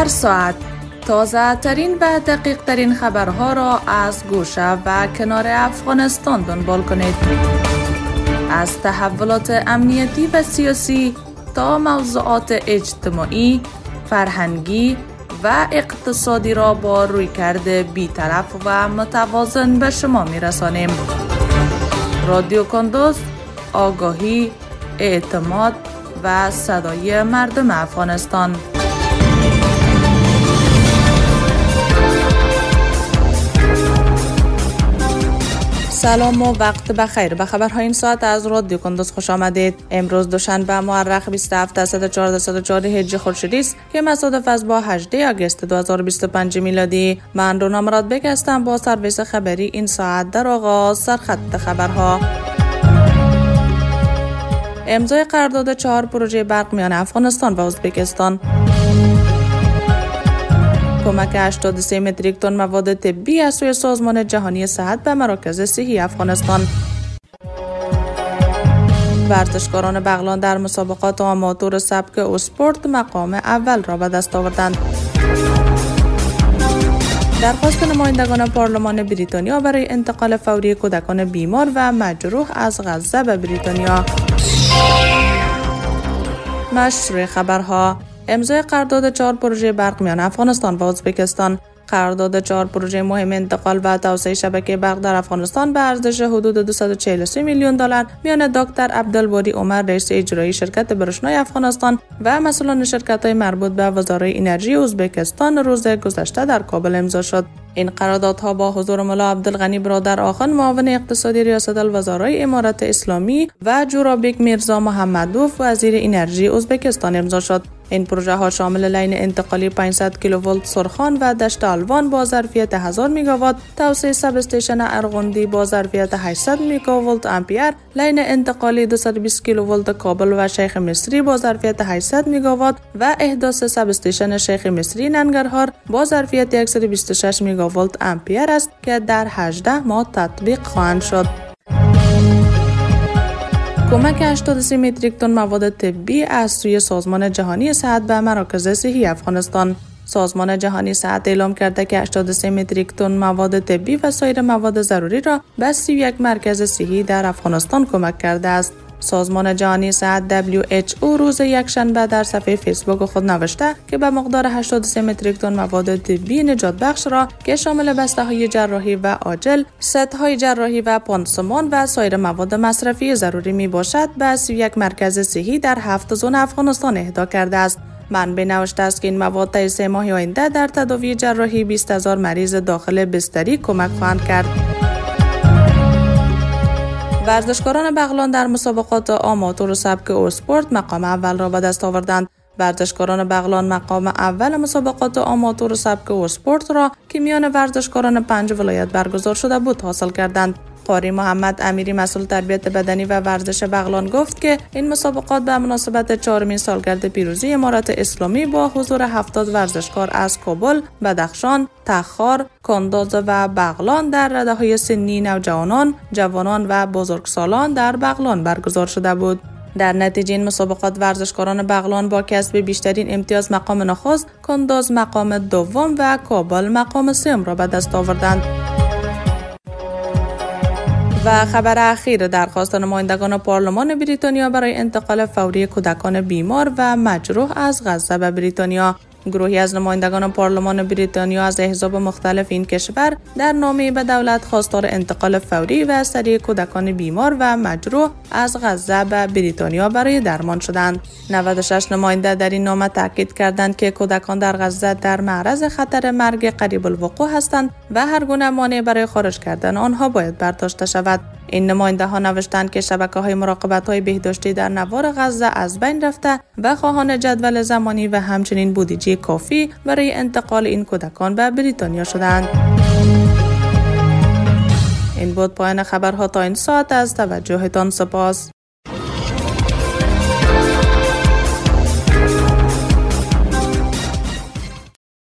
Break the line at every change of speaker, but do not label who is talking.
هر ساعت تازه ترین و دقیق ترین خبرها را از گوشه و کنار افغانستان دنبال کنید. از تحولات امنیتی و سیاسی تا موضوعات اجتماعی، فرهنگی و اقتصادی را با رویکرد بی‌طرف و متوازن به شما می‌رسانیم. رادیو کندوز، آگاهی، اعتماد و صدای مردم افغانستان. سلام و وقت بخیر. به خبرهای این ساعت از رادیو کندوز خوش آمدید. امروز دوشنبه مورخ 27/14/14 هجری خورشیدی است که مصادف است با 18 آگوست 2025 میلادی. من رونا مرادبک هستم با سرویس خبری این ساعت. در آغاز سرخط خبرها: امضای قرارداد 4 پروژه برق میان افغانستان و ازبکستان. کمک 83 متریک تن مواد طبی از سوی سازمان جهانی صحت به مراکز صحی افغانستان. ورزشکاران بغلان در مسابقات آماتور سبک اسپورت مقام اول را به دست آوردند. درخواست نمایندگان پارلمان بریتانیا برای انتقال فوری کودکان بیمار و مجروح از غزه به بریتانیا. مشروع خبرها: امضای قرارداد 4 پروژه برق میان افغانستان و ازبکستان. قرارداد 4 پروژه مهم انتقال و توسعه شبکه برق در افغانستان به ارزش حدود 243 میلیون دلار میان دکتر عبدالباری عمر رئیس اجرایی شرکت برشنای افغانستان و مسئولان شرکت‌های مربوط به وزارت انرژی ازبکستان روز گذشته در کابل امضا شد. این قراردادها با حضور ملا عبدالغنی برادر آخان معاون اقتصادی ریاست الوزرای امارت اسلامی و جورابیک میرزا محمدوف وزیر انرژی ازبکستان امضا شد. این پروژه ها شامل لین انتقالی 500 کیلوولت سرخان و دشت الوان با ظرفیت 1000 مگاوات، توسعه سب استیشن ارغندی با ظرفیت 800 مگاولت آمپیر، لین انتقالی 220 کیلوولت کابل و شیخ مصری با ظرفیت 800 مگاوات و احداث سب استیشن شیخ مصری ننگرهار با ظرفیت 126 مگاولت آمپیر است که در 18 ماه تطبیق خواهند شد. کمک 83 متریک تن مواد طبی از سوی سازمان جهانی صحت به مراکز صحی افغانستان. سازمان جهانی صحت اعلام کرده که 83 متریک تن مواد طبی و سایر مواد ضروری را به 31 مرکز صحی در افغانستان کمک کرده است. سازمان جهانی صحت WHO روز یکشنبه در صفحه فیسبوک خود نوشته که به مقدار 83 متریک تن مواد طبی نجات بخش را که شامل بسته‌های جراحی و عاجل، ست‌های جراحی و پانسمان و سایر مواد مصرفی ضروری می باشد به 31 مرکز صحی در 7 زون افغانستان اهدا کرده است. منبع نوشته است که این مواد تا 3 ماه آینده در تداوی جراحی 20,000 مریض داخل بستری کمک خواهند کرد. ورزشکاران بغلان در مسابقات آماتور سبک اسپورت مقام اول را به دست آوردند. ورزشکاران بغلان مقام اول مسابقات آماتور سبک اسپورت را که میان ورزشکاران 5 ولایت برگزار شده بود حاصل کردند. قاری محمد امیری مسئول تربیت بدنی و ورزش بغلان گفت که این مسابقات به مناسبت 4مین سالگرد پیروزی امارت اسلامی با حضور 70 ورزشکار از کابل، بدخشان، تخار، کندوز و بغلان در رده‌های سنی نوجوانان، جوانان و بزرگسالان در بغلان برگزار شده بود. در نتیجه این مسابقات ورزشکاران بغلان با کسب بیشترین امتیاز مقام نخست، کندوز مقام دوم و کابل مقام سوم را به دست آوردند. و خبر اخیر: درخواست نمایندگان پارلمان بریتانیا برای انتقال فوری کودکان بیمار و مجروح از غزه به بریتانیا. گروهی از نمایندگان پارلمان بریتانیا از احزاب مختلف این کشور در نامه‌ای به دولت خواستار انتقال فوری و سریع کودکان بیمار و مجروح از غزه به بریتانیا برای درمان شدند. 96 نماینده در این نامه تاکید کردند که کودکان در غزه در معرض خطر مرگ قریب الوقوع هستند و هر گونه مانع برای خارج کردن آنها باید برداشته شود. این نماینده ها نوشتند که شبکه‌های مراقبت‌های بهداشتی در نوار غزه از بین رفته و خواهان جدول زمانی و همچنین بودجه کافی برای انتقال این کودکان به بریتانیا شدند. این بود پایان خبرها تا این ساعت. از توجهتان سپاس.